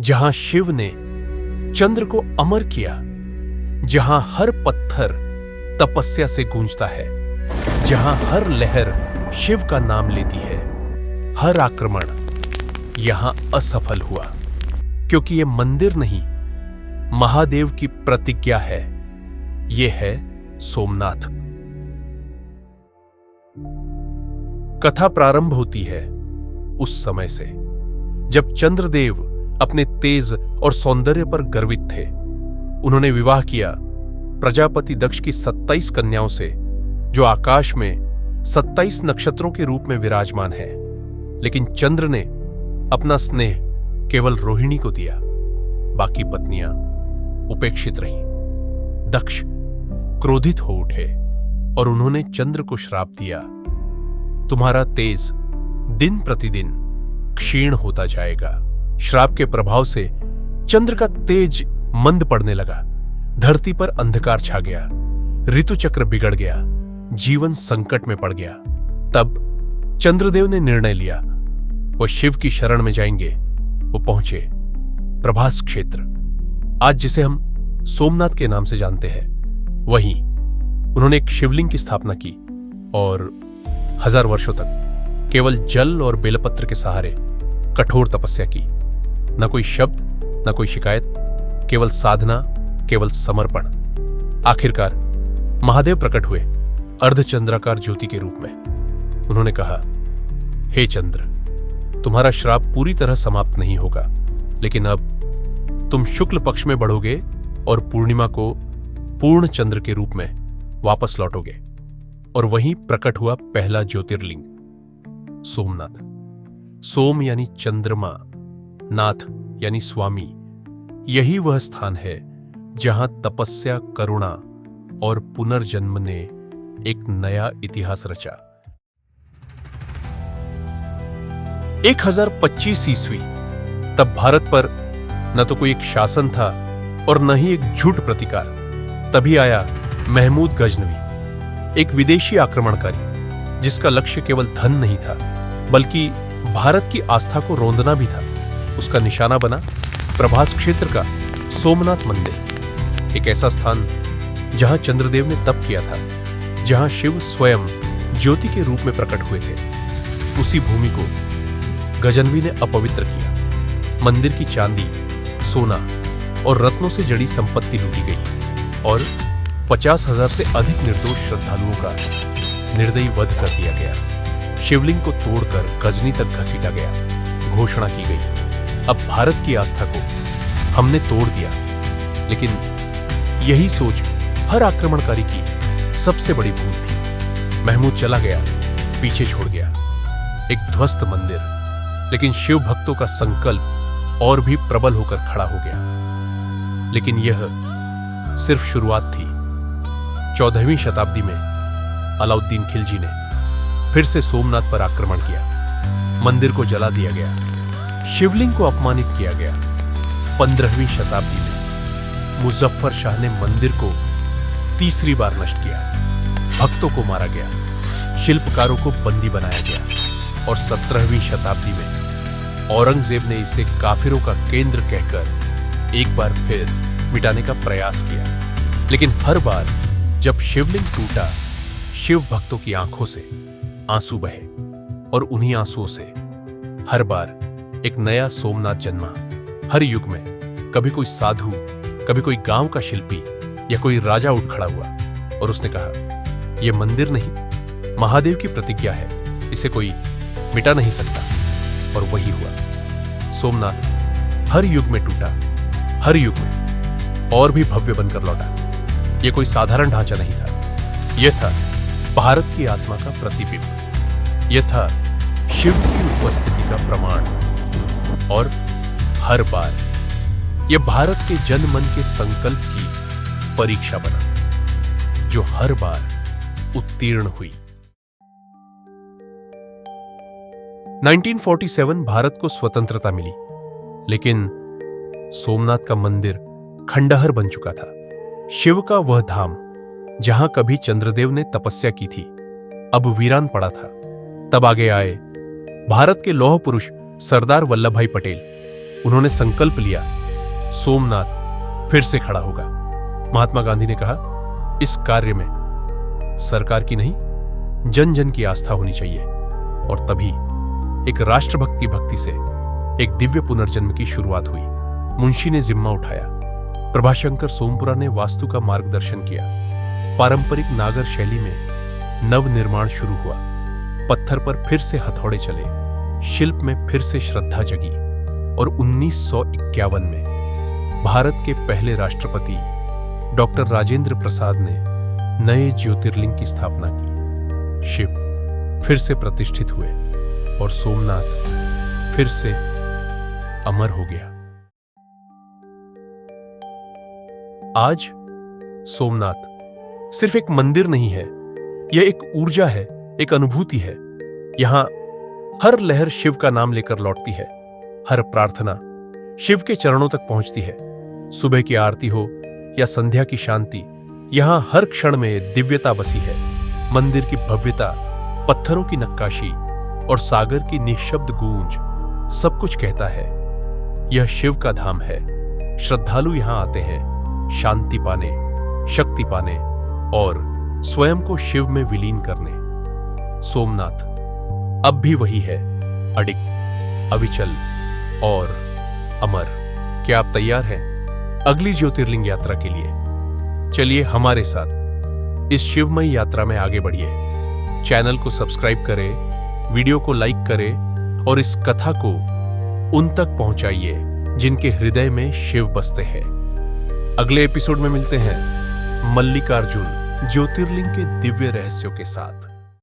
जहां शिव ने चंद्र को अमर किया, जहां हर पत्थर तपस्या से गूंजता है, जहां हर लहर शिव का नाम लेती है, हर आक्रमण यहां असफल हुआ, क्योंकि यह मंदिर नहीं, महादेव की प्रतिज्ञा है। यह है सोमनाथ। कथा प्रारंभ होती है उस समय से जब चंद्रदेव अपने तेज और सौंदर्य पर गर्वित थे। उन्होंने विवाह किया प्रजापति दक्ष की 27 कन्याओं से, जो आकाश में 27 नक्षत्रों के रूप में विराजमान है। लेकिन चंद्र ने अपना स्नेह केवल रोहिणी को दिया, बाकी पत्नियां उपेक्षित रहीं। दक्ष क्रोधित हो उठे और उन्होंने चंद्र को श्राप दिया, तुम्हारा तेज दिन प्रतिदिन क्षीण होता जाएगा। श्राप के प्रभाव से चंद्र का तेज मंद पड़ने लगा, धरती पर अंधकार छा गया, ऋतुचक्र बिगड़ गया, जीवन संकट में पड़ गया। तब चंद्रदेव ने निर्णय लिया, वो शिव की शरण में जाएंगे। वो पहुंचे प्रभास क्षेत्र, आज जिसे हम सोमनाथ के नाम से जानते हैं। वहीं उन्होंने एक शिवलिंग की स्थापना की और 1000 वर्षों तक केवल जल और बेलपत्र के सहारे कठोर तपस्या की। न कोई शब्द, न कोई शिकायत, केवल साधना, केवल समर्पण। आखिरकार महादेव प्रकट हुए अर्धचंद्राकार ज्योति के रूप में। उन्होंने कहा, हे चंद्र, तुम्हारा श्राप पूरी तरह समाप्त नहीं होगा, लेकिन अब तुम शुक्ल पक्ष में बढ़ोगे और पूर्णिमा को पूर्ण चंद्र के रूप में वापस लौटोगे। और वहीं प्रकट हुआ पहला ज्योतिर्लिंग, सोमनाथ। सोम यानी चंद्रमा, नाथ यानी स्वामी। यही वह स्थान है जहां तपस्या, करुणा और पुनर्जन्म ने एक नया इतिहास रचा। 1025 ईस्वी, तब भारत पर न तो कोई एक शासन था और न ही एक झूठ प्रतिकार। तभी आया महमूद गजनवी, एक विदेशी आक्रमणकारी जिसका लक्ष्य केवल धन नहीं था, बल्कि भारत की आस्था को रौंदना भी था। उसका निशाना बना प्रभास क्षेत्र का सोमनाथ मंदिर, एक ऐसा स्थान जहां चंद्रदेव ने तप किया था, जहां शिव स्वयं ज्योति के रूप में प्रकट हुए थे। उसी भूमि को गजनवी ने अपवित्र किया। मंदिर की चांदी, सोना और रत्नों से जड़ी संपत्ति लूटी गई और 50,000 से अधिक निर्दोष श्रद्धालुओं का निर्दयी वध कर दिया गया। शिवलिंग को तोड़कर गजनी तक घसीटा गया। घोषणा की गई, अब भारत की आस्था को हमने तोड़ दिया। लेकिन यही सोच हर आक्रमणकारी की सबसे बड़ी भूल थी। महमूद चला गया, पीछे छोड़ गया एक ध्वस्त मंदिर, लेकिन शिव भक्तों का संकल्प और भी प्रबल होकर खड़ा हो गया। लेकिन यह सिर्फ शुरुआत थी। 14वीं शताब्दी में अलाउद्दीन खिलजी ने फिर से सोमनाथ पर आक्रमण किया। मंदिर को जला दिया गया, शिवलिंग को अपमानित किया गया। 15वीं शताब्दी में मुजफ्फर शाह ने मंदिर को तीसरी बार नष्ट किया। भक्तों को मारा गया, शिल्पकारों को बंदी बनाया गया और 17वीं शताब्दी में औरंगजेब ने इसे काफिरों का केंद्र कहकर एक बार फिर मिटाने का प्रयास किया। लेकिन हर बार जब शिवलिंग टूटा, शिव भक्तों की आंखों से आंसू बहे और उन्हीं आंसुओं से हर बार एक नया सोमनाथ जन्मा। हर युग में कभी कोई साधु, कभी कोई गांव का शिल्पी या कोई राजा उठ खड़ा हुआ और उसने कहा, यह मंदिर नहीं, महादेव की प्रतिज्ञा है, इसे कोई मिटा नहीं सकता। और वही हुआ। सोमनाथ हर युग में टूटा, हर युग में और भी भव्य बनकर लौटा। यह कोई साधारण ढांचा नहीं था, यह था भारत की आत्मा का प्रतिबिंब। यह था शिव की उपस्थिति का प्रमाण। और हर बार यह भारत के जनमन के संकल्प की परीक्षा बना, जो हर बार उत्तीर्ण हुई। 1947 भारत को स्वतंत्रता मिली, लेकिन सोमनाथ का मंदिर खंडहर बन चुका था। शिव का वह धाम जहां कभी चंद्रदेव ने तपस्या की थी, अब वीरान पड़ा था। तब आगे आए भारत के लौह पुरुष सरदार वल्लभ भाई पटेल, उन्होंने संकल्प लिया, सोमनाथ फिर से खड़ा होगा। महात्मा गांधी ने कहा, इस कार्य में सरकार की नहीं, जन जन की आस्था होनी चाहिए। और तभी एक राष्ट्रभक्ति भक्ति से एक दिव्य पुनर्जन्म की शुरुआत हुई। मुंशी ने जिम्मा उठाया। प्रभाशंकर सोमपुरा ने वास्तु का मार्गदर्शन किया। पारंपरिक नागर शैली में नव निर्माण शुरू हुआ। पत्थर पर फिर से हथौड़े चले, शिल्प में फिर से श्रद्धा जगी। और 1951 में भारत के पहले राष्ट्रपति डॉक्टर राजेंद्र प्रसाद ने नए ज्योतिर्लिंग की स्थापना की। शिव फिर से प्रतिष्ठित हुए और सोमनाथ फिर से अमर हो गया। आज सोमनाथ सिर्फ एक मंदिर नहीं है, यह एक ऊर्जा है, एक अनुभूति है। यहां हर लहर शिव का नाम लेकर लौटती है, हर प्रार्थना शिव के चरणों तक पहुंचती है। सुबह की आरती हो या संध्या की शांति, यहां हर क्षण में दिव्यता बसी है। मंदिर की भव्यता, पत्थरों की नक्काशी और सागर की निःशब्द गूंज सब कुछ कहता है, यह शिव का धाम है। श्रद्धालु यहां आते हैं शांति पाने, शक्ति पाने और स्वयं को शिव में विलीन करने। सोमनाथ अब भी वही है, अडिग, अविचल और अमर। क्या आप तैयार हैं अगली ज्योतिर्लिंग यात्रा के लिए? चलिए हमारे साथ इस शिवमयी यात्रा में आगे बढ़िए। चैनल को सब्सक्राइब करें, वीडियो को लाइक करें और इस कथा को उन तक पहुंचाइए जिनके हृदय में शिव बसते हैं। अगले एपिसोड में मिलते हैं मल्लिकार्जुन ज्योतिर्लिंग के दिव्य रहस्यों के साथ।